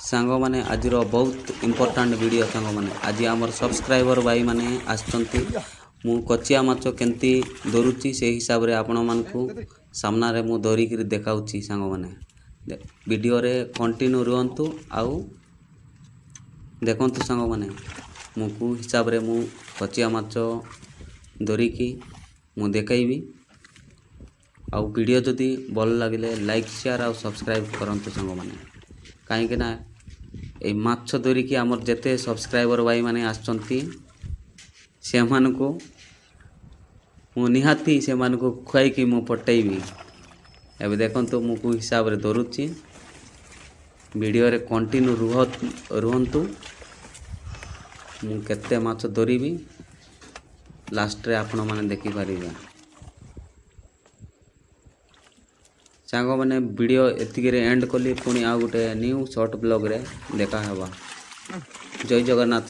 सांग मैंने आज बहुत इम्पोर्टाट वीडियो सांग मैंने आज आमर सब्सक्राइबर भाई मैंने आसचंती मु कचिया माछ केमती धरुची से हिसाब रे आपण मानकु सामना रे मु धरिक देखाउची सांग मैंने वीडियो रे कंटिन्यू रुहंतु आउ देखंतु सांग मैंने मु को हिसाब रे मु कचिया माछ धरिकी मु देखाइबी आउ वीडियो जदि भल लगिले लाइक शेयर आउ सब्सक्राइब करंतु सांग मैंने कहीं ना ये माछ धरिकी आमर जेते सब्सक्राइबर भाई माने आसचंती से मानको मु निहाती से मानको खुआईकी मु पटेइबी एबे देखंतु मु को हिसाब रे धरुची वीडियो रे कंटिन्यू रुहंतु मु केते माछ धरिबी लास्ट रे आपण माने देखि पारिबे सांग मैंने वीडियो एतिक एंड कली पुणी आ गोटे न्यू शॉर्ट ब्लॉग रे देखा हवा। जय जगन्नाथ।